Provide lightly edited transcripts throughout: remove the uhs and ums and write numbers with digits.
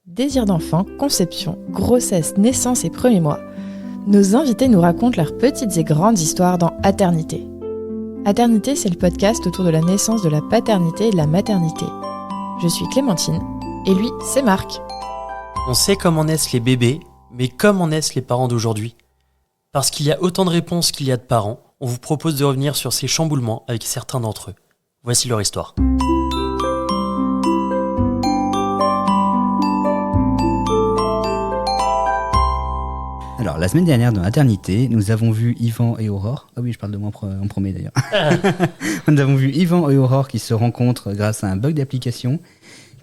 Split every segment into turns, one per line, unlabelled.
Désir d'enfant, conception, grossesse, naissance et premiers mois. Nos invités nous racontent leurs petites et grandes histoires dans Aternité. Aternité, c'est le podcast autour de la naissance, de la paternité et de la maternité. Je suis Clémentine, et lui, c'est Marc.
On sait comment naissent les bébés, mais comment naissent les parents d'aujourd'hui ? Parce qu'il y a autant de réponses qu'il y a de parents, on vous propose de revenir sur ces chamboulements avec certains d'entre eux. Voici leur histoire.
Alors, la semaine dernière, dans Aternité, nous avons vu Yvan et Aurore. Ah oui, je parle de moi en premier d'ailleurs. Nous avons vu Yvan et Aurore qui se rencontrent grâce à un bug d'application,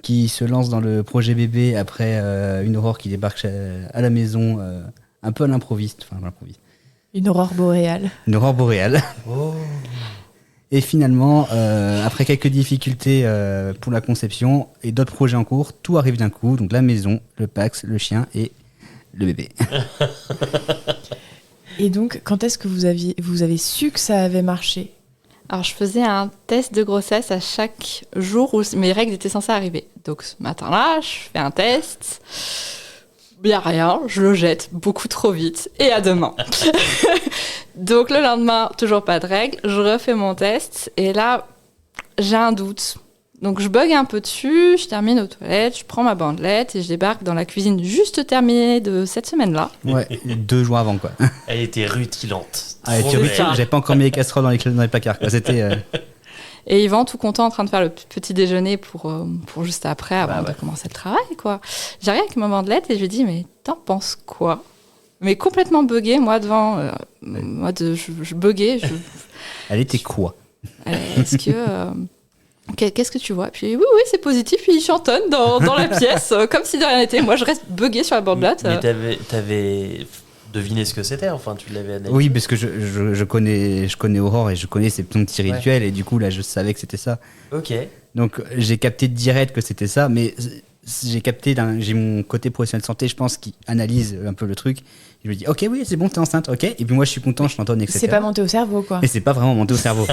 qui se lancent dans le projet bébé après une Aurore qui débarque à la maison un peu à l'improviste. Enfin, à l'improviste.
Une aurore boréale.
Une aurore boréale.
Oh.
Et finalement, après quelques difficultés pour la conception et d'autres projets en cours, tout arrive d'un coup. Donc la maison, le Pax, le chien et le bébé.
Et donc, quand est-ce que vous avez su que ça avait marché ?
Alors, je faisais un test de grossesse à chaque jour où mes règles étaient censées arriver. Donc, ce matin-là, je fais un test. Il n'y a rien, je le jette beaucoup trop vite. Et à demain. Donc, le lendemain, toujours pas de règles. Je refais mon test. Et là, j'ai un doute. Donc, je bug un peu dessus. Je termine aux toilettes. Je prends ma bandelette et je débarque dans la cuisine juste terminée de cette semaine-là.
Ouais, 2 jours avant, quoi.
Elle était rutilante.
Ah, et j'avais pas encore mis les casseroles dans les placards, quoi. C'était...
Et Yvan, tout content, en train de faire le petit déjeuner pour juste après, avant de commencer le travail, quoi. J'arrive avec ma bandelette et je lui dis, mais t'en penses quoi ? Mais complètement buggée, moi, devant... je buguais.
Elle était quoi ?
Est-ce que... qu'est-ce que tu vois ? Puis oui, c'est positif. Puis il chantonne dans la pièce, comme si de rien n'était. Moi, je reste buggée sur la bandelette.
Mais t'avais deviné ce que c'était, enfin, tu l'avais analysé.
Oui, parce que je connais Aurore et je connais ses petits rituels, et du coup, là, je savais que c'était ça.
Ok.
Donc, j'ai capté direct que c'était ça, mais j'ai mon côté professionnel de santé, je pense, qui analyse un peu le truc. Je lui dis, ok, oui, c'est bon, t'es enceinte, ok. Et puis moi, je suis content, je t'entends, etc.
C'est pas monté au cerveau, quoi.
Et c'est pas vraiment monté au cerveau.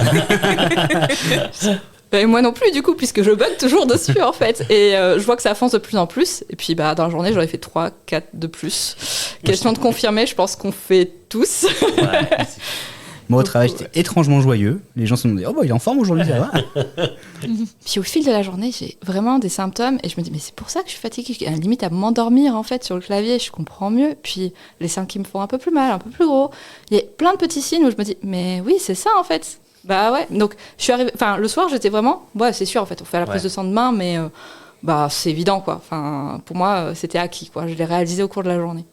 Et moi non plus, du coup, puisque je bug toujours dessus, en fait. Et je vois que ça avance de plus en plus. Et puis, dans la journée, j'en ai fait 3, 4 de plus. Question de confirmer, je pense qu'on fait tous.
Ouais,
Moi, au travail, j'étais étrangement joyeux. Les gens se sont dit, oh, bah, il est en forme aujourd'hui, ça va.
Puis au fil de la journée, j'ai vraiment des symptômes. Et je me dis, mais c'est pour ça que je suis fatiguée. À la limite, à m'endormir, en fait, sur le clavier, je comprends mieux. Puis les seins qui me font un peu plus mal, un peu plus gros. Il y a plein de petits signes où je me dis, mais oui, c'est ça, en fait. Bah ouais, donc je suis arrivée, le soir j'étais vraiment, ouais c'est sûr en fait, on fait la prise de sang demain, mais c'est évident quoi, pour moi c'était acquis quoi, je l'ai réalisé au cours de la journée.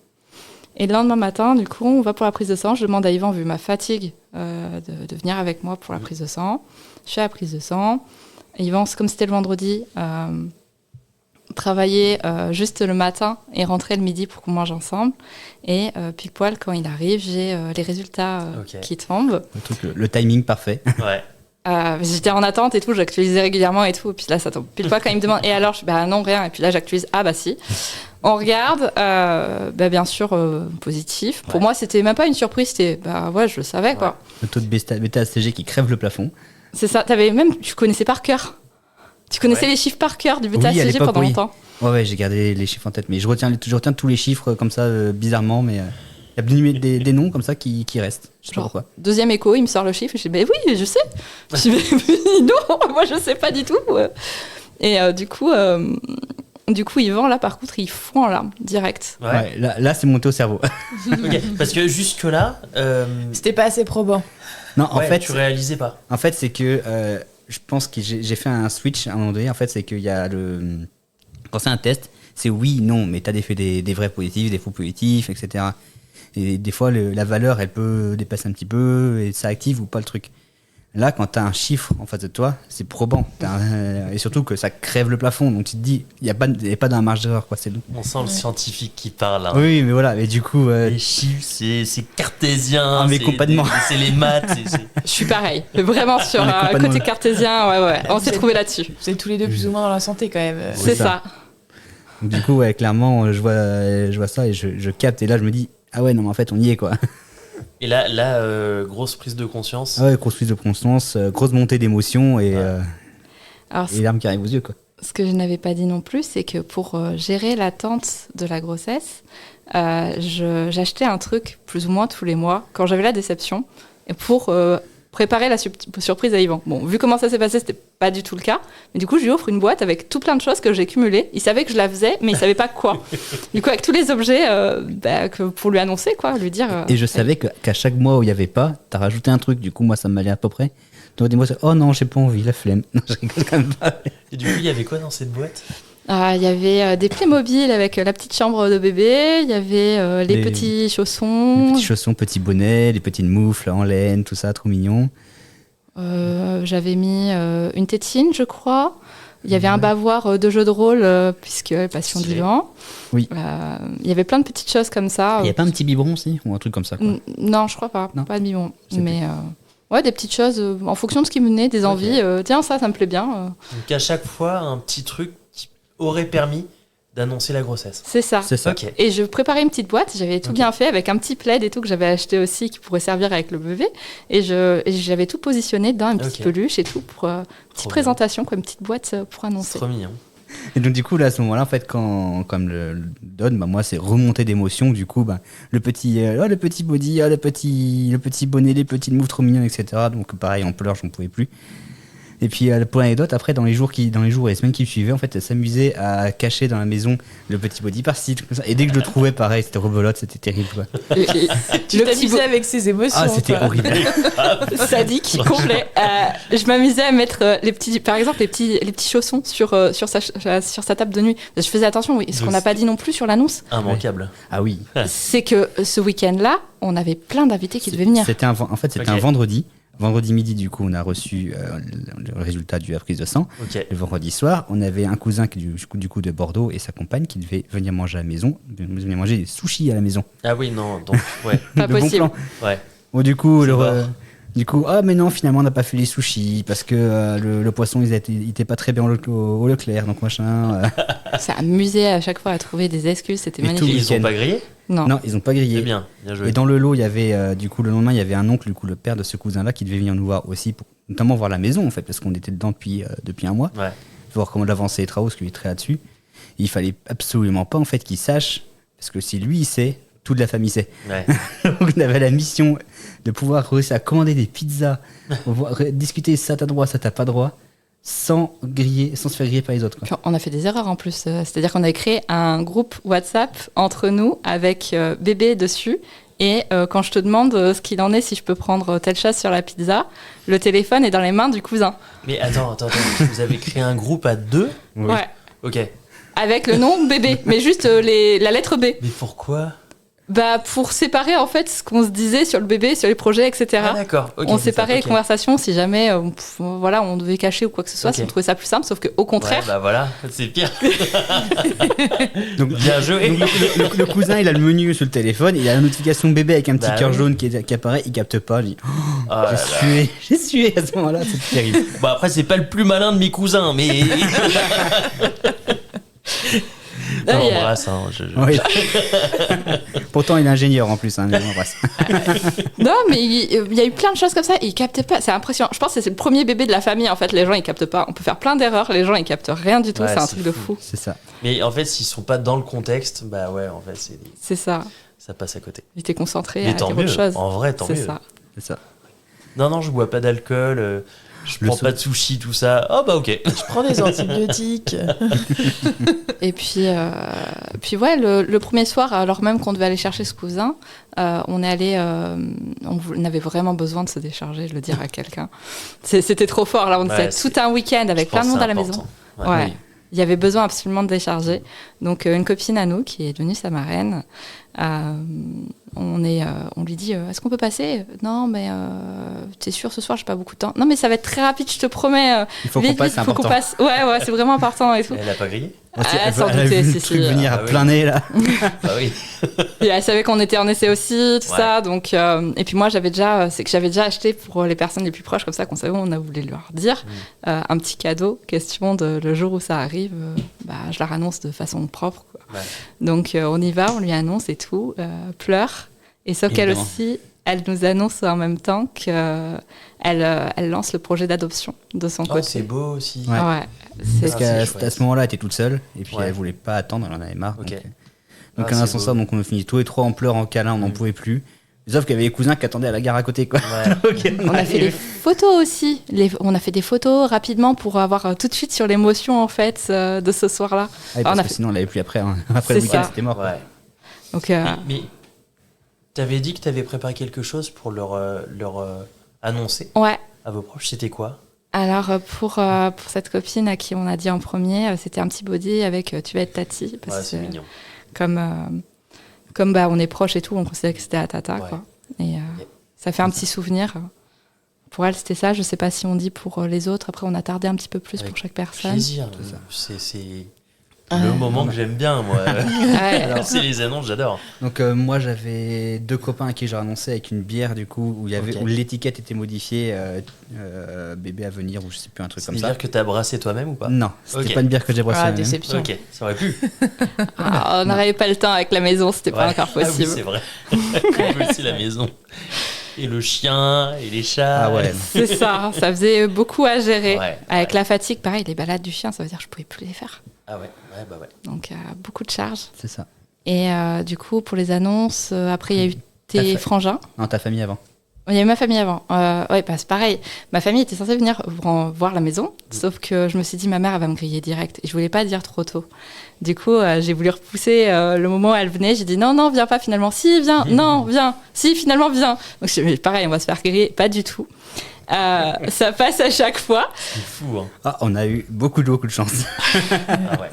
Et le lendemain matin, du coup, on va pour la prise de sang, je demande à Yvan, vu ma fatigue, de venir avec moi pour la prise de sang. Je fais la prise de sang, et Yvan, c'est comme c'était le vendredi, travailler juste le matin et rentrer le midi pour qu'on mange ensemble. Et pile poil, quand il arrive, j'ai les résultats qui tombent.
Le timing parfait.
Ouais.
J'étais en attente et tout, j'actualisais régulièrement et tout. Et puis là, ça tombe pile poil quand il me demande. Et alors, je dis, non, rien. Et puis là, j'actualise. Ah, bah si. On regarde. Bien sûr, positif. Pour moi, c'était même pas une surprise. C'était, je le savais, quoi.
Le taux de bêta-HCG qui crève le plafond.
C'est ça. Tu connaissais par cœur. Tu connaissais les chiffres par cœur du bêta-HCG pendant longtemps.
Ouais, j'ai gardé les chiffres en tête, mais je retiens tous les chiffres comme ça, bizarrement, mais il y a des noms comme ça qui restent. Je sais pas pourquoi.
Deuxième écho, il me sort le chiffre, et je dis, mais oui, je sais. Je dis, mais non, moi je sais pas du tout. Et du coup, Yvan, là, par contre, il fond en larmes, direct.
Ouais, là c'est monté au cerveau.
Ok, parce que jusque-là...
C'était pas assez probant.
Non, en fait...
tu réalisais pas.
En fait, c'est que... je pense que j'ai fait un switch à un moment donné. En fait, c'est qu'il y a quand c'est un test, c'est oui, non, mais t'as des vrais positifs, des faux positifs, etc. Et des fois, la valeur, elle peut dépasser un petit peu et ça active ou pas le truc. Là, quand t'as un chiffre en face de toi, c'est probant. Et surtout que ça crève le plafond. Donc tu te dis, il n'y a pas dans la marge d'erreur, quoi. C'est doux.
On sent le scientifique qui parle. Hein.
Oui, mais voilà. Et du coup...
Les chiffres, c'est cartésien.
Ah, mais complètement.
C'est les maths.
Je suis pareil. Vraiment sur un côté cartésien, ouais. On s'est trouvé là-dessus.
Vous êtes tous les deux plus ou moins dans la santé, quand même.
C'est ça.
Donc, du coup, clairement, je vois ça et je capte. Et là, je me dis, ah ouais, non, mais en fait, on y est, quoi.
Et là, grosse prise de conscience.
Ah ouais, grosse prise de conscience, grosse montée d'émotion et
Alors,
les larmes qui arrivent aux yeux, quoi.
Ce que je n'avais pas dit non plus, c'est que pour gérer l'attente de la grossesse, j'achetais un truc plus ou moins tous les mois quand j'avais la déception pour préparer la surprise à Yvan. Bon, vu comment ça s'est passé, c'était pas du tout le cas. Mais du coup, je lui offre une boîte avec tout plein de choses que j'ai cumulées. Il savait que je la faisais, mais il savait pas quoi. Du coup, avec tous les objets pour lui annoncer, quoi, lui dire.
Et je savais qu'à chaque mois où il n'y avait pas, t'as rajouté un truc. Du coup, moi, ça m'allait à peu près. Donc, dis-moi, oh non, j'ai pas envie, la flemme. Non, je rigole quand même pas.
Et du coup, il y avait quoi dans cette boîte ?
Il y avait des Playmobil avec la petite chambre de bébé, il y avait les petits chaussons.
Les petits chaussons, petits bonnets, les petites moufles en laine, tout ça, trop mignon.
J'avais mis une tétine, je crois. Il y avait un bavoir de jeu de rôle, puisque Passion d'Yvan.
Oui.
Il y avait plein de petites choses comme ça.
Il n'y a pas un petit biberon aussi, ou un truc comme ça, quoi.
Non, je crois pas.
Non.
Pas de biberon. Mais ouais, des petites choses en fonction de ce qui me venait, des envies. Tiens, ça me plaît bien.
Donc à chaque fois, un petit truc qui aurait permis d'annoncer la grossesse.
C'est ça.
C'est ça.
Ok.
Et je préparais une petite boîte, j'avais tout bien fait avec un petit plaid et tout que j'avais acheté aussi qui pourrait servir avec le bébé. Et j'avais tout positionné dans une petite peluche et tout pour petite présentation, quoi, une petite boîte pour annoncer.
C'est trop mignon.
Et donc du coup là à ce moment-là en fait quand comme le donne moi c'est remontée d'émotion du coup le petit body le petit bonnet les petites moufles trop mignons etc. Donc pareil en pleurs j'en pouvais plus. Et puis pour l'anecdote après dans les jours et les semaines qui suivaient en fait elle s'amusait à cacher dans la maison le petit body par-ci tout comme ça. Et dès que je le trouvais pareil c'était rebelote, c'était terrible quoi.
Tu t'amusais avec ses émotions.
Ah c'était horrible.
Sadique complet. Je m'amusais à mettre par exemple les petits chaussons sur sa table de nuit. Je faisais attention, oui. Ce qu'on n'a pas dit non plus sur l'annonce,
Immanquable.
Ah oui.
c'est que ce week-end-là, on avait plein d'invités qui devaient venir.
C'était un vendredi. Vendredi midi, du coup, on a reçu le résultat de la prise de sang.
Ok.
Le vendredi soir, on avait un cousin qui du coup de Bordeaux et sa compagne qui devait venir manger à la maison, venir manger des sushis à la maison.
Ah oui, non, donc, ouais.
Pas
De bon
possible.
plan.
Ouais.
Bon, du coup,
C'est
mais non, finalement, on n'a pas fait les sushis parce que le poisson, il était pas très bien au Leclerc, donc machin.
Ça amusait à chaque fois à trouver des excuses, c'était
Et
magnifique.
Ils ont
week-end.
pas grillé ?
Non.
Non, ils ont pas grillé.
C'est bien joué.
Et dans le lot, il y avait, du coup, le lendemain, il y avait un oncle, du coup, le père de ce cousin-là, qui devait venir nous voir aussi, pour notamment voir la maison, en fait, parce qu'on était dedans depuis un mois,
Ouais.
voir comment avançaient les travaux, parce qu'il est très là-dessus. Et il fallait absolument pas, en fait, qu'il sache, parce que si lui, il sait, toute la famille sait.
Ouais.
Donc, on avait la mission de pouvoir réussir à commander des pizzas, discuter ça t'as droit, ça t'as pas droit, sans se faire griller par les autres, quoi.
Puis on a fait des erreurs en plus. C'est-à-dire qu'on avait créé un groupe WhatsApp entre nous avec bébé dessus. Et quand je te demande ce qu'il en est, si je peux prendre telle chose sur la pizza, le téléphone est dans les mains du cousin.
Mais attends. Vous avez créé un groupe à 2 ?
Oui.
Ouais.
Ok.
Avec le nom bébé, mais juste la lettre B.
Mais pourquoi ?
Pour séparer en fait ce qu'on se disait sur le bébé, sur les projets, etc.
Ah d'accord. Ok,
On
c'est
séparait
ça,
les
ok.
conversations si jamais on devait cacher ou quoi que ce soit,
Ok.
si on trouvait ça plus simple, sauf qu'au contraire,
Ouais, bah voilà, c'est pire.
Donc,
Bien joué.
donc, le cousin, il a le menu sur le téléphone, il a la notification bébé avec un petit
Bah
cœur
oui.
jaune qui apparaît, il capte pas, il dit,
Oh là là.
j'ai sué à ce moment-là, c'est terrible.
Bon après c'est pas le plus malin de mes cousins, mais
là,
on
il y a-
l'embrasse. Hein,
Oui. Pourtant, il est ingénieur en plus, hein, mais bon, bref.
Non, mais il y a eu plein de choses comme ça, et ils captaient pas. C'est impressionnant. Je pense que c'est le premier bébé de la famille, en fait. Les gens, ils captent pas. On peut faire plein d'erreurs, les gens, ils captent rien du tout.
Ouais,
c'est un
c'est
truc de
fou.
fou.
C'est ça.
Mais en fait s'ils sont pas dans le contexte, bah ouais en fait
C'est ça.
ça passe à côté.
J'étais concentrée
Mais
à
tant
dire
mieux.
autre chose.
En vrai tant
C'est
mieux.
ça.
C'est ça.
Non je bois pas d'alcool. Je prends pas de sushi tout ça. Oh bah ok.
Je prends des antibiotiques.
Et puis ouais, le premier soir, alors même qu'on devait aller chercher ce cousin, on est allé, on avait vraiment besoin de se décharger, de le dire à quelqu'un. C'était trop fort, là, on
Ouais,
était tout un week-end avec
Je
plein de
pense
monde
que
à la
c'est
maison.
important.
Ouais. Il y avait besoin absolument de décharger. Donc une copine à nous qui est devenue sa marraine, on lui dit est-ce qu'on peut passer ? Non, mais t'es sûr ce soir j'ai pas beaucoup de temps. Non mais ça va être très rapide, je te promets.
Il faut qu'on passe, c'est
faut qu'on
important.
passe. Ouais, c'est vraiment important et tout.
Elle a pas grillé ?
Sans
Elle a
douter,
vu
si,
le truc
si.
venir à
Ah oui.
plein nez, là.
Bah oui.
Et elle savait qu'on était en essai aussi, tout
Ouais.
ça. Donc, et puis moi, j'avais déjà acheté pour les personnes les plus proches, comme ça, qu'on savait, on a voulu leur dire, un petit cadeau, question de le jour où ça arrive, je leur annonce de façon propre, quoi.
Ouais.
Donc, on y va, on lui annonce et tout, pleure. Et sauf qu'elle
Évidemment.
aussi, elle nous annonce en même temps qu'elle elle lance le projet d'adoption de son
Oh,
côté.
c'est beau aussi.
Ouais.
Ouais,
Parce
Ah,
qu'à
c'est chouette.
à ce moment-là, elle était toute seule, et puis
Ouais.
elle voulait pas attendre, elle en avait marre.
Ok.
Donc
Ah,
un
c'est
ascenseur,
beau.
donc on a fini tous les trois en pleurs, en câlin, on n'en pouvait plus. Sauf qu'il y avait les cousins qui attendaient à la gare à côté, quoi.
Ouais.
Donc,
On a fait des photos aussi. On a fait des photos rapidement pour avoir tout de suite sur l'émotion en fait de ce soir-là.
Ah, parce
on a
que
fait-
sinon on l'avait plus après. Hein. Après le
C'est
week-end,
ça.
c'était mort. quoi.
Ouais.
Donc
Mais t'avais dit que t'avais préparé quelque chose pour leur annoncer
ouais.
à vos proches. C'était quoi?
Alors pour cette copine à qui on a dit en premier, c'était un petit body avec tu vas être Tati parce
Ouais,
que
c'est mignon.
comme bah, on est proches et tout, on considère que c'était à Tata
Ouais.
quoi. Et ça fait un petit souvenir. Pour elle, c'était ça. Je sais pas si on dit pour les autres. Après, on a tardé un petit peu plus
Avec
pour chaque personne.
Plaisir.
C'est ça.
C'est le moment que j'aime bien, moi.
Ouais.
C'est les annonces, j'adore.
Donc moi j'avais deux copains à qui j'ai annoncé avec une bière du coup où il y avait
Ok.
où l'étiquette était modifiée bébé à venir ou je sais plus un truc comme ça.
C'est-à-dire que t'as brassé toi-même ou pas?
Non, c'était
Ok.
pas une bière que j'ai brassée.
Ah,
moi-même.
déception.
Ok, ça aurait pu.
Ah, on n'avait pas le temps avec la maison, c'était pas
Ouais.
encore
Ah oui,
possible.
c'est vrai. On veut aussi la maison. Et le chien, et les chats.
Ah ouais.
C'est ça, ça faisait beaucoup à gérer.
Ouais,
Avec
ouais.
la fatigue, pareil, les balades du chien, ça veut dire que je pouvais plus les faire.
Ah ouais, ouais, bah ouais.
Donc beaucoup de charges.
C'est ça.
Et du coup, pour les annonces, après, il y a eu tes
fait-
frangins.
Non, ta famille avant.
Il y a eu ma famille avant. Ouais, bah, c'est pareil. Ma famille était censée venir voir la maison, sauf que je me suis dit, ma mère, elle va me griller direct. Et je voulais pas dire trop tôt. Du coup, j'ai voulu repousser le moment où elle venait. J'ai dit, non, non, viens pas finalement. Si, viens. Non, viens. Si, finalement, viens. Donc, je dit, pareil, on va se faire griller. Pas du tout. Ça passe à chaque fois.
C'est fou, hein.
Ah, on a eu beaucoup de chance.
Ah ouais.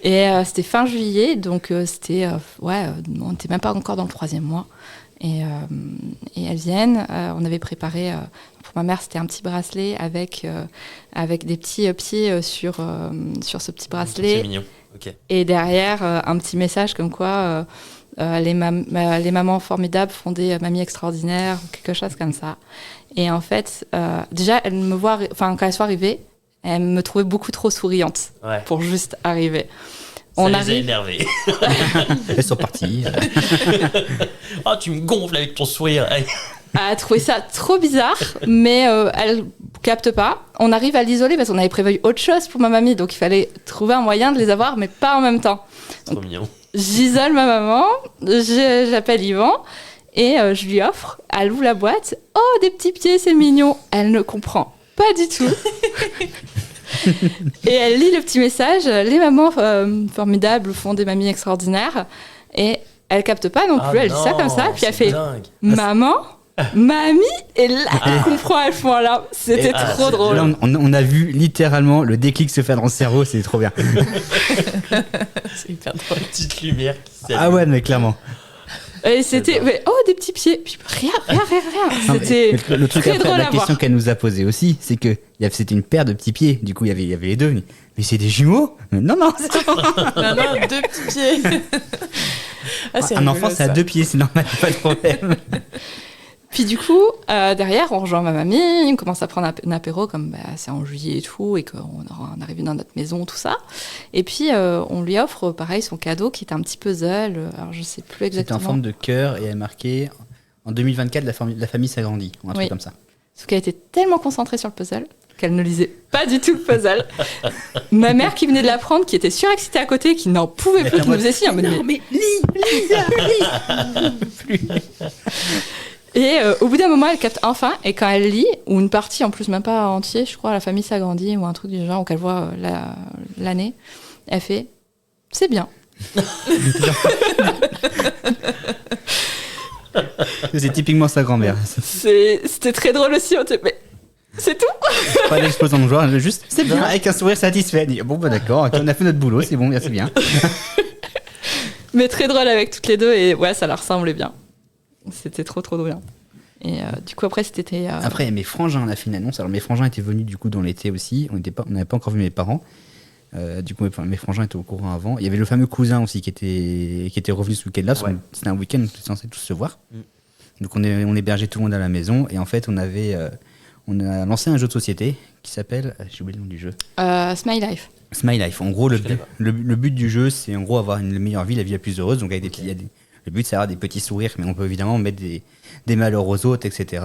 Et c'était fin juillet, donc c'était, on n'était même pas encore dans le 3e mois. Et elles viennent. On avait préparé, pour ma mère, c'était un petit bracelet avec des petits pieds sur ce petit
C'est
bracelet.
mignon. Ok.
Et derrière, un petit message comme quoi les mamans formidables font des mamies extraordinaires, ou quelque chose comme ça. Et en fait, déjà, elles me voient, quand elles sont arrivées, elles me trouvaient beaucoup trop souriante
Ouais.
pour juste arriver.
Ça
On
les a
arrive.
énervés.
Elles sont parties.
Oh, tu me gonfles avec ton sourire. Allez.
A trouvé ça trop bizarre, mais elle capte pas. On arrive à l'isoler parce qu'on avait prévu autre chose pour ma mamie, donc il fallait trouver un moyen de les avoir, mais pas en même temps.
C'est trop mignon.
J'isole ma maman, j'appelle Yvan et je lui offre. Elle ouvre la boîte. Oh, des petits pieds, c'est mignon. Elle ne comprend pas du tout. Et elle lit le petit message. Les mamans formidables font des mamies extraordinaires. Et elle capte pas non plus.
Ah
Elle dit ça
non,
comme ça. Puis elle
c'est
fait
dingue.
maman, mamie. Et là, elle comprend à ce point-là. C'était
Ah,
trop
c'est
drôle.
Là, on a vu littéralement le déclic se faire dans le cerveau, c'est trop bien.
C'est hyper drôle.
Petite lumière qui s'allume.
Ah ouais, mais clairement.
Et c'était
J'adore.
mais, oh, des petits pieds. Puis rien.
Non, mais
C'était
le truc
très
après,
drôle
la
à
question
voir.
qu'elle nous a posée aussi, c'est que c'était une paire de petits pieds. Du coup, il y avait les deux. Mais c'est des jumeaux? Mais non, non.
Non, non, 2 petits pieds. Ah, c'est
Un
rigolo,
enfant, c'est à
ça.
2 pieds, c'est normal, pas de problème.
Puis du coup, derrière, on rejoint ma mamie, on commence à prendre un apéro, comme c'est en juillet et tout, et qu'on arrive dans notre maison, tout ça. Et puis, on lui offre, pareil, son cadeau, qui est un petit puzzle. Alors, je sais plus
C'était
exactement.
en forme de cœur et elle marquait en 2024, la famille s'agrandit, ou un truc
Oui.
comme ça.
Sauf qu'elle était tellement concentrée sur le puzzle qu'elle ne lisait pas du tout le puzzle. Ma mère qui venait de l'apprendre, qui était surexcitée à côté, qui n'en pouvait plus, qui nous faisait signe.
Non, mais
Et au bout d'un moment, elle capte enfin, et quand elle lit, ou une partie en plus, même pas entière, je crois, la famille s'agrandit, ou un truc du genre, ou qu'elle voit l'année, elle fait « c'est bien
c'est typiquement sa grand-mère. ».
C'était très drôle aussi, on était, mais c'est tout.
Pas d'explosion de joie, juste c'est bien, avec un sourire satisfait. Elle dit, bon, bah d'accord, ok, on a fait notre boulot, c'est bon, c'est bien.
Mais très drôle avec toutes les deux, et ouais, ça leur ressemblait bien. C'était trop bien. Et du coup, après, c'était...
Après, mes frangins, on a fait une annonce. Alors, mes frangins étaient venus du coup dans l'été aussi. On n'avait pas encore vu mes parents. Du coup, mes frangins étaient au courant avant. Il y avait le fameux cousin aussi qui était revenu ce week-end-là. Parce
Ouais.
que c'était un week-end où on était censés tous se voir.
Mm.
Donc, on hébergeait tout le monde à la maison. Et en fait, on a lancé un jeu de société qui s'appelle... J'ai oublié le nom du jeu.
Smile Life.
Smile Life. En gros,
Je connais pas.
le but du jeu, c'est en gros avoir une meilleure vie, la vie la plus heureuse. Donc, avec le Le but, c'est d'avoir des petits sourires, mais on peut évidemment mettre des malheurs aux autres, etc.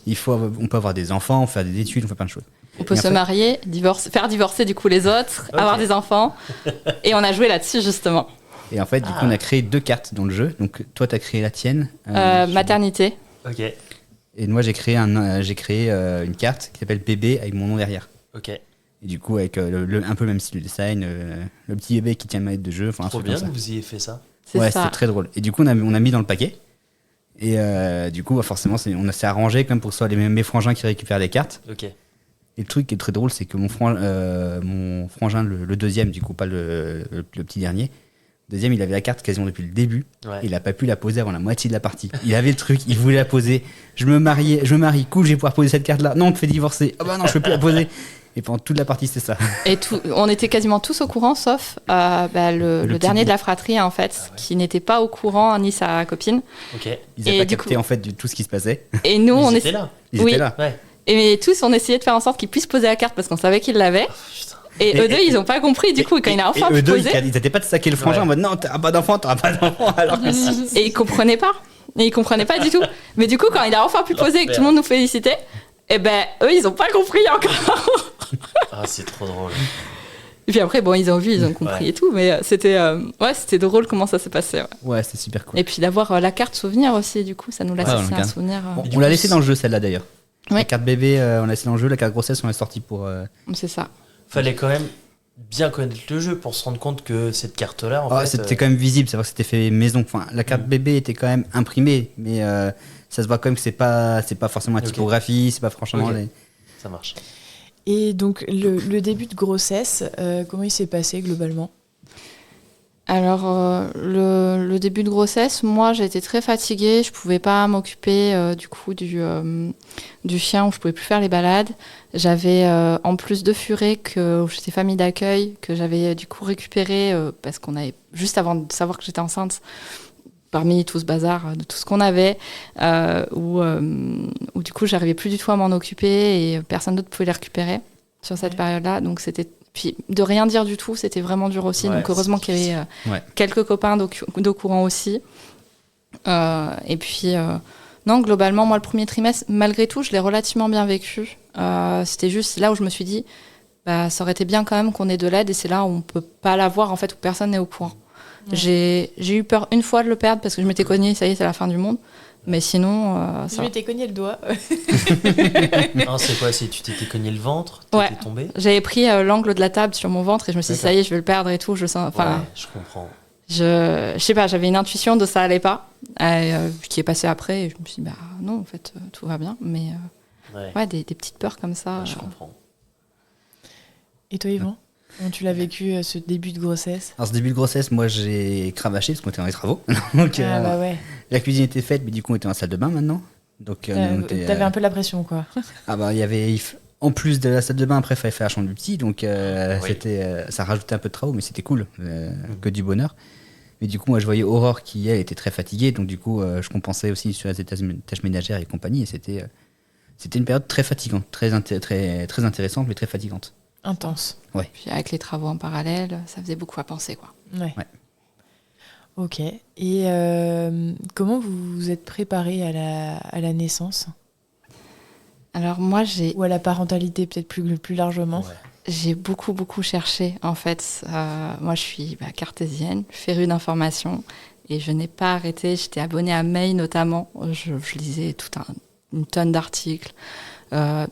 On peut avoir des enfants, faire des études, on fait plein de choses.
On peut se marier, faire divorcer du coup les autres, avoir des enfants. Et on a joué là-dessus justement.
Et en fait, du coup, on a créé 2 cartes dans le jeu. Donc, toi, tu as créé la tienne.
Maternité.
Ok.
Et moi, j'ai créé une carte qui s'appelle bébé avec mon nom derrière.
Ok.
Et du coup, avec un peu le même style de design, le petit bébé qui tient une manette de jeu.
Trop bien que vous ayez fait ça.
Ouais, c'était très drôle. Et du coup, on a mis dans le paquet. Et du coup, forcément, on s'est arrangé comme pour que ce soit mes frangins qui récupèrent les cartes.
Ok.
Et le truc qui est très drôle, c'est que mon frangin, le deuxième, du coup, pas le petit dernier, le deuxième, il avait la carte quasiment depuis le début.
Ouais.
Il n'a pas pu la poser avant la moitié de la partie. Il avait le truc, il voulait la poser. Je me marie, cool, je vais pouvoir poser cette carte-là. Non, on te fait divorcer. Ah bah non, je peux plus la poser. Et pendant toute la partie, c'était ça.
Et on était quasiment tous au courant, sauf le dernier de la fratrie, en fait, qui n'était pas au courant, ni sa copine.
Ok.
Ils n'avaient pas capté en fait tout ce qui se passait.
Et nous,
Ils
on
étaient là.
Ils étaient là.
Ouais.
Et tous, on essayait de faire en sorte qu'ils puissent poser la carte parce qu'on savait qu'ils l'avaient. Et eux deux, ils n'ont pas compris. Du coup, quand il a enfin pu poser.
Ils n'étaient pas de saquer le frangin en mode non, t'auras pas d'enfant. Alors que si.
Et ils comprenaient pas. Et ils comprenaient pas du tout. Mais du coup, quand il a enfin pu poser et que tout le monde nous félicitait, eh ben, eux, ils ont pas compris encore.
Ah, c'est trop drôle.
Et puis après, bon, ils ont vu, ils ont compris et tout. Mais c'était drôle comment ça s'est passé.
Ouais, c'était super cool.
Et puis d'avoir la carte souvenir aussi, du coup, ça nous laisse aussi un souvenir.
On l'a laissé dans le jeu, celle-là d'ailleurs.
Oui.
La carte bébé, on l'a laissé dans le jeu. La carte grossesse, on l'a sortie pour.
C'est ça.
Fallait quand même bien connaître le jeu pour se rendre compte que cette carte-là, en fait...
C'était quand même visible, c'est vrai que c'était fait maison. Enfin, la carte bébé était quand même imprimée, mais ça se voit quand même que c'est pas forcément la typographie, c'est pas franchement...
Ça marche.
Et donc, le début de grossesse, comment il s'est passé globalement ?
Alors, le début de grossesse, moi, j'ai été très fatiguée. Je pouvais pas m'occuper du coup du chien, où je pouvais plus faire les balades. J'avais, en plus de Furet, où j'étais famille d'accueil, que j'avais du coup récupéré, parce qu'on avait, juste avant de savoir que j'étais enceinte, parmi tout ce bazar, de tout ce qu'on avait, où du coup, j'arrivais plus du tout à m'en occuper et personne d'autre pouvait les récupérer sur cette période-là. Donc, c'était... Puis de rien dire du tout, c'était vraiment dur aussi. Donc heureusement qu'il y avait quelques copains d'au courant aussi. Et puis, non, globalement, moi, le premier trimestre, malgré tout, je l'ai relativement bien vécu. C'était juste là où je me suis dit, ça aurait été bien quand même qu'on ait de l'aide. Et c'est là où on ne peut pas l'avoir, en fait, où personne n'est au courant. J'ai eu peur une fois de le perdre parce que je m'étais cognée, ça y est, c'est la fin du monde. Mais sinon,
je m'étais cogné le doigt.
Non, c'est quoi? Tu t'étais cogné le ventre? T'étais tombé?
J'avais pris l'angle de la table sur mon ventre et je me suis dit, ça y est, je vais le perdre et tout. Je sens,
je comprends.
Je sais pas, j'avais une intuition de ça allait pas, qui est passée après. Et je me suis dit, non, en fait, tout va bien. Mais des petites peurs comme ça.
Je comprends.
Et toi, Yvan? Comment tu l'as vécu, ce début de grossesse?
Alors, ce début de grossesse, moi, j'ai cravaché parce qu'on était dans les travaux. Donc, la cuisine était faite, mais du coup, on était en salle de bain maintenant. Donc,
t'avais un peu la pression, quoi.
Il y avait... En plus de la salle de bain, après, il fallait faire la chambre du petit. Donc, ça rajoutait un peu de travaux, mais c'était cool. Que du bonheur. Mais du coup, moi, je voyais Aurore qui, elle, était très fatiguée. Donc, du coup, je compensais aussi sur les tâches ménagères et compagnie. Et c'était une période très fatigante, très intéressante, mais très fatigante.
Intense.
Ouais.
Puis avec les travaux en parallèle, ça faisait beaucoup à penser, quoi.
Ouais. Ok. Et comment vous vous êtes préparé à la naissance?
Alors moi,
ou à la parentalité, peut-être plus largement.
J'ai beaucoup une en fait. Moi, je suis cartésienne, férue d'information, et je n'ai pas arrêté. J'étais abonnée à Mail notamment. Je lisais une tonne d'articles.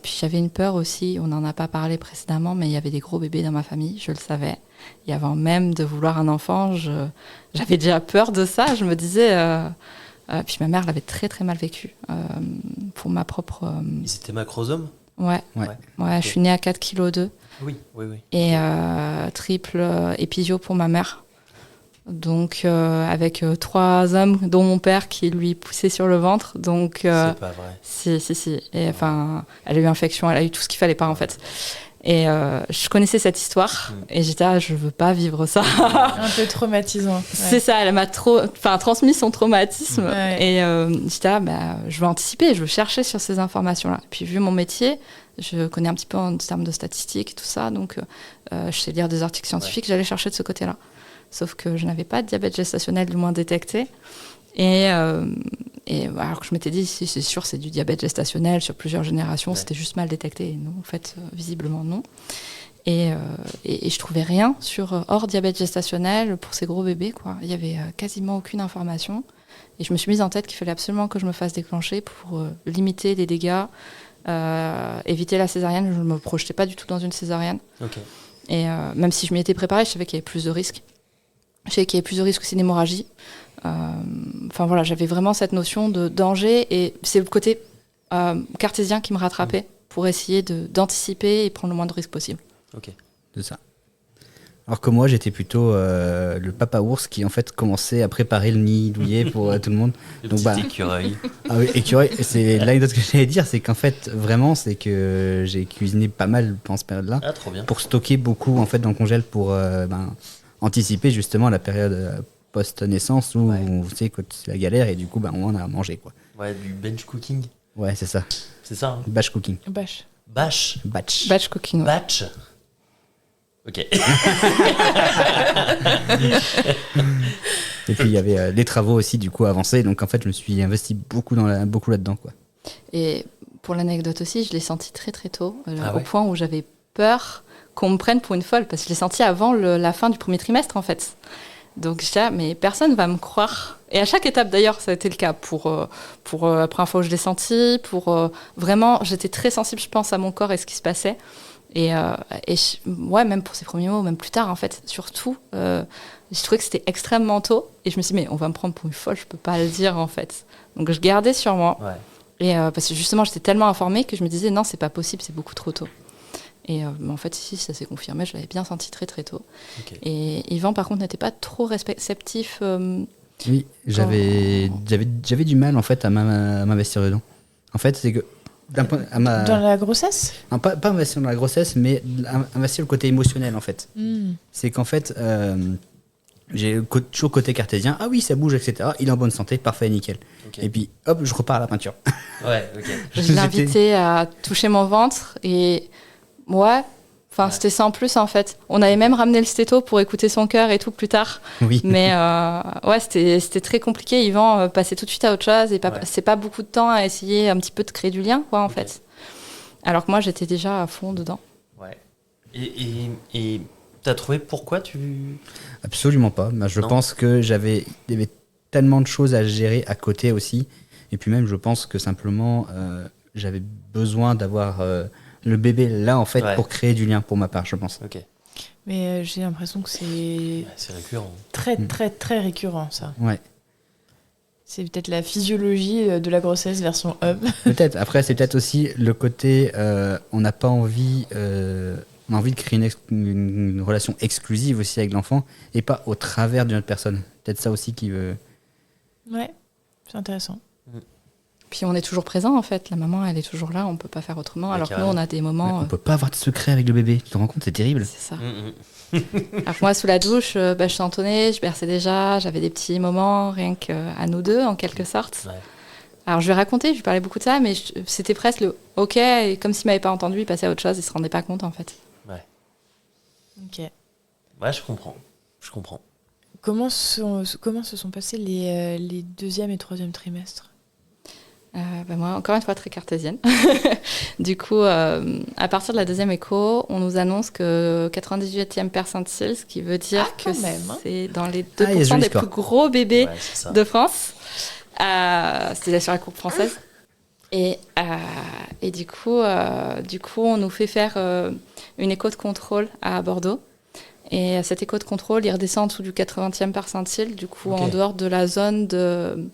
Puis j'avais une peur aussi, on n'en a pas parlé précédemment, mais il y avait des gros bébés dans ma famille, je le savais. Et avant même de vouloir un enfant, j'avais déjà peur de ça. Je me disais... puis ma mère l'avait très très mal vécu pour ma propre...
Ils étaient macrosomes?
Ouais. Je suis née à 4,2 kg.
Oui.
Et triple épisio pour ma mère. Donc avec 3 hommes, dont mon père qui lui poussait sur le ventre. Donc,
c'est pas vrai.
Si. Et enfin, elle a eu infection, elle a eu tout ce qu'il fallait pas en fait. Et je connaissais cette histoire et j'étais je veux pas vivre ça.
Un peu traumatisant. Ouais.
C'est ça, elle m'a transmis son traumatisme. Ouais. Et j'étais je veux anticiper, je veux chercher sur ces informations-là. Et puis vu mon métier, je connais un petit peu en termes de statistiques et tout ça, donc je sais lire des articles scientifiques, j'allais chercher de ce côté-là. Sauf que je n'avais pas de diabète gestationnel du moins détecté. Et alors que je m'étais dit, si c'est sûr, c'est du diabète gestationnel sur plusieurs générations, c'était juste mal détecté. Et non, en fait, visiblement non. Et je trouvais rien sur hors diabète gestationnel pour ces gros bébés, quoi. Il y avait quasiment aucune information. Et je me suis mise en tête qu'il fallait absolument que je me fasse déclencher pour limiter les dégâts, éviter la césarienne. Je ne me projetais pas du tout dans une césarienne.
Ok.
Et même si je m'y étais préparée, je savais qu'il y avait plus de risques. Je savais qu'il y avait plus de risques aussi d'hémorragie. Enfin voilà, j'avais vraiment cette notion de danger, et c'est le côté cartésien qui me rattrapait pour essayer d'anticiper et prendre le moins de risques possible.
Ok.
De ça. Alors que moi, j'étais plutôt le papa ours qui en fait commençait à préparer le nid douillet pour tout le monde.
Le
Donc,
petit écureuil.
Ah oui, écureuil. C'est l'anecdote que j'allais dire, c'est qu'en fait, vraiment, c'est que j'ai cuisiné pas mal pendant cette période-là
Ah, trop bien.
pour stocker beaucoup en fait dans le congèle pour anticiper justement la période post-naissance où on sait que c'est la galère et du coup, on en a à manger, quoi.
Ouais, du bench cooking.
Ouais, c'est ça.
C'est ça, hein.
Batch cooking.
Bâche.
Batch.
Batch cooking. Ouais.
Batch. Ok.
Et puis il y avait les travaux aussi du coup avancés, donc en fait je me suis investi beaucoup là-dedans, quoi.
Et pour l'anecdote aussi, je l'ai senti très très tôt,
Ah
au
ouais.
point où j'avais peur qu'on me prenne pour une folle, parce que je l'ai senti avant la fin du premier trimestre en fait. Donc j'étais là, mais personne va me croire. Et à chaque étape d'ailleurs, ça a été le cas pour la première fois où je l'ai senti, vraiment, j'étais très sensible, je pense, à mon corps et ce qui se passait. Ouais, même pour ces premiers mots, même plus tard en fait, surtout, je trouvais que c'était extrêmement tôt. Et je me suis dit, mais on va me prendre pour une folle, je peux pas le dire en fait. Donc je gardais sur moi.
Ouais.
Et parce que justement, j'étais tellement informée que je me disais, non, c'est pas possible, c'est beaucoup trop tôt. Et mais en fait, ici, ça s'est confirmé, je l'avais bien senti très très tôt.
Ok.
Et Yvan, par contre, n'était pas trop réceptif.
Oui, j'avais du mal en fait à m'investir dedans. En fait, c'est que
Dans la grossesse
non, pas investir dans la grossesse, mais investir le côté émotionnel en fait. C'est qu'en fait, j'ai toujours côté cartésien. Ah oui, ça bouge, etc. Il est en bonne santé, parfait, nickel.
Ok.
Et puis hop, je repars à la peinture.
Ouais, ok.
Je l'ai invité à toucher mon ventre et ouais, c'était sans plus en fait. On avait même ramené le stéto pour écouter son cœur et tout plus tard.
Oui.
Mais ouais, c'était très compliqué. Yvan passait tout de suite à autre chose et c'est pas beaucoup de temps à essayer un petit peu de créer du lien, quoi, en fait. Alors que moi, j'étais déjà à fond dedans.
Ouais. Et t'as trouvé pourquoi tu...
Absolument pas. Je
Non.
pense que il y avait tellement de choses à gérer à côté aussi. Et puis même, je pense que simplement, j'avais besoin d'avoir le bébé là, en fait,
Ouais.
pour créer du lien pour ma part, je pense.
Ok.
Mais j'ai l'impression que c'est
Ouais, c'est récurrent.
très très très récurrent, ça.
Ouais.
C'est peut-être la physiologie de la grossesse version homme.
Peut-être. Après, c'est peut-être aussi le côté, on n'a pas envie, on a envie de créer une relation exclusive aussi avec l'enfant et pas au travers d'une autre personne. Peut-être ça aussi qui veut.
Ouais, c'est intéressant.
Puis on est toujours présent en fait. La maman, elle est toujours là. On peut pas faire autrement.
Ouais,
Alors que nous,
carrément.
on a des moments.
On peut pas avoir de secret avec le bébé. Tu te rends compte, c'est terrible.
C'est ça.
Mm.
Alors que moi, sous la douche, je chantonnais, je berçais déjà. J'avais des petits moments rien qu'à nous deux, en quelque sorte.
Ouais.
Alors je lui ai raconté, je lui parlais beaucoup de ça, mais c'était presque le OK. Et comme s'il m'avait pas entendu, il passait à autre chose. Il se rendait pas compte en fait.
Ouais.
Ok.
Ouais, je comprends. Je comprends.
Comment se sont passés les deuxième et troisième trimestres?
Moi, encore une fois, très cartésienne. Du coup, à partir de la deuxième écho, on nous annonce que 98e percentile, ce qui veut dire
Ah,
que
quand même, hein.
c'est dans les
il y a
2%
joli
des
score.
plus gros bébés
Ouais, c'est ça.
de France. C'était sur la courbe française. Et du coup, on nous fait faire une écho de contrôle à Bordeaux. Et à cette écho de contrôle, il redescend en dessous du 80e percentile, du coup,
Ok.
en dehors de la zone de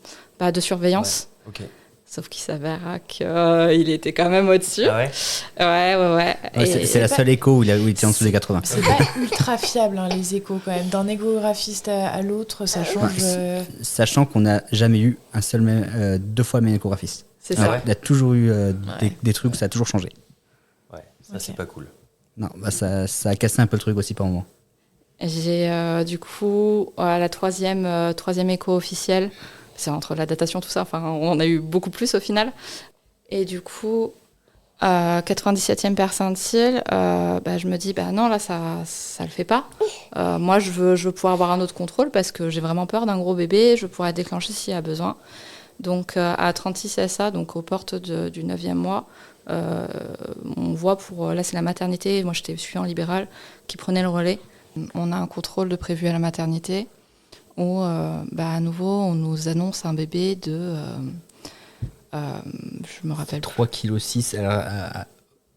surveillance.
Ok.
Sauf qu'il s'avère qu'il était quand même au-dessus.
Ah ouais.
Ouais.
Ouais,
Et-
c'est la seule écho où il était en dessous des 80.
C'est pas ultra fiable, hein, les échos, quand même. D'un échographiste à l'autre, ça change.
Sachant qu'on n'a jamais eu deux fois le même échographiste.
C'est
Ah
ça.
ouais.
Il a toujours eu
Ouais.
des trucs, ça a toujours changé.
Ouais, ça
Ok.
c'est pas cool.
Non, ça a cassé un peu le truc aussi par moment.
J'ai du coup à la troisième écho officielle, c'est entre la datation tout ça, enfin on en a eu beaucoup plus au final. Et du coup 97e percentile, je me dis non, là ça le fait pas. Moi je veux pouvoir avoir un autre contrôle parce que j'ai vraiment peur d'un gros bébé, je pourrais être déclenchée s'il y a besoin. Donc à 36 SA, donc aux portes du 9e mois, on voit là c'est la maternité, moi j'étais suivie en libéral qui prenait le relais. On a un contrôle de prévu à la maternité où à nouveau on nous annonce un bébé de je me rappelle
3,6 kg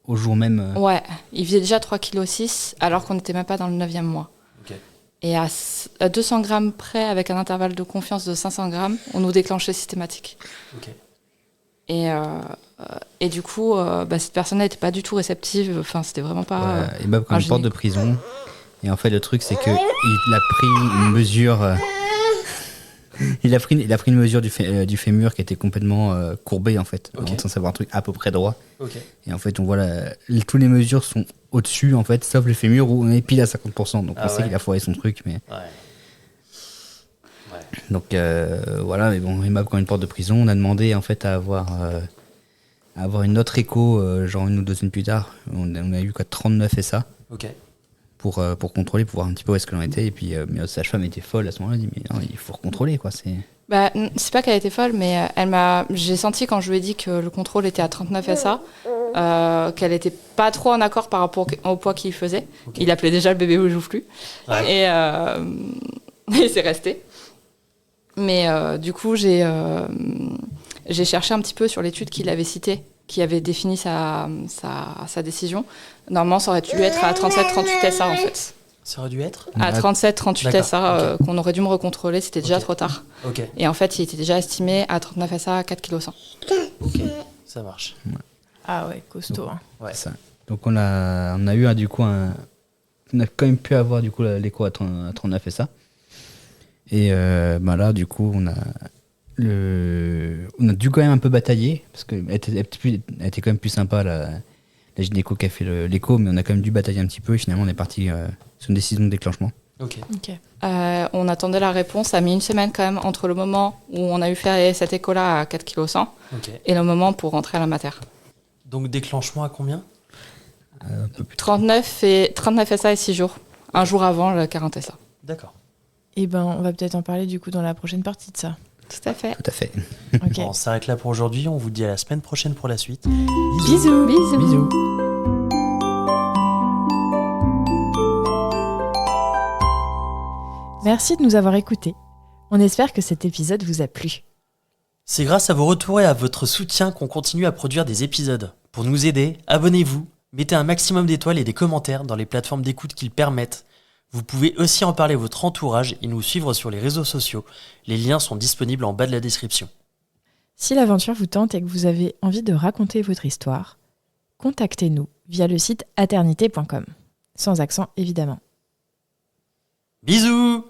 au jour même.
Ouais, il faisait déjà 3,6 kg alors qu'on n'était même pas dans le 9e mois.
Ok.
Et à 200 grammes près, avec un intervalle de confiance de 500 grammes, on nous déclenchait systématique.
Ok.
Et du coup, cette personne n'était pas du tout réceptive. Enfin, c'était vraiment pas.
Il m'a pris une porte de prison. Et en fait, le truc, c'est qu'il a pris une mesure. Il a pris une mesure du fémur qui était complètement courbé, en fait.
Okay.
Sans savoir un truc à peu près droit.
Okay.
Et en fait, on voit toutes les mesures sont au-dessus, en fait, sauf le fémur où on est pile à 50%. Donc on sait qu'il a foiré son truc. Mais...
Ouais.
Donc voilà, mais bon, il m'a pris une porte de prison. On a demandé, en fait, à avoir une autre écho, genre 1 ou 2 semaines plus tard. On a eu 39 SA.
Ok.
Pour contrôler, pour voir un petit peu où est-ce que l'on était. Et puis notre sage-femme était folle à ce moment-là. Elle dit, mais non, il faut recontrôler, quoi. C'est
pas qu'elle était folle, mais j'ai senti quand je lui ai dit que le contrôle était à 39 SA, qu'elle était pas trop en accord par rapport au poids qu'il faisait. Okay. Il appelait déjà le bébé au joufflu. Ouais. Et c'est resté. Mais du coup, j'ai cherché un petit peu sur l'étude qu'il avait citée, qui avait défini sa décision. Normalement, ça aurait dû être à 37-38 SA, en fait.
Ça aurait dû être
à 37-38 SA, qu'on aurait dû me recontrôler, c'était déjà trop tard.
Okay.
Et en fait, il était déjà estimé à 39 SA à 4,1 kg.
Ok, ça marche.
Ouais. Ah ouais, costaud.
Donc,
ouais.
Ça. Donc on a eu du coup on a quand même pu avoir du coup l'écho à 39 SA. Et là, du coup, on a dû quand même un peu batailler, parce qu'elle était quand même plus sympa, la gynéco qui a fait l'écho, mais on a quand même dû batailler un petit peu, et finalement, on est parti sur une décision de déclenchement.
Okay.
On attendait la réponse, ça a mis 1 semaine quand même, entre le moment où on a eu fait cet écho-là à 4,1 kg et le moment pour rentrer à la mater.
Donc déclenchement à combien
39 SA et 6 jours. Un jour avant le 40 SA.
D'accord.
Et on va peut-être en parler du coup dans la prochaine partie de ça.
Tout à fait.
Tout à fait.
Okay.
Bon, on s'arrête là pour aujourd'hui. On vous dit à la semaine prochaine pour la suite.
Bisous.
Bisous.
Bisous.
Merci de nous avoir écoutés. On espère que cet épisode vous a plu.
C'est grâce à vos retours et à votre soutien qu'on continue à produire des épisodes. Pour nous aider, abonnez-vous, mettez un maximum d'étoiles et des commentaires dans les plateformes d'écoute qui le permettent. Vous pouvez aussi en parler à votre entourage et nous suivre sur les réseaux sociaux. Les liens sont disponibles en bas de la description.
Si l'aventure vous tente et que vous avez envie de raconter votre histoire, contactez-nous via le site aternité.com. Sans accent évidemment.
Bisous!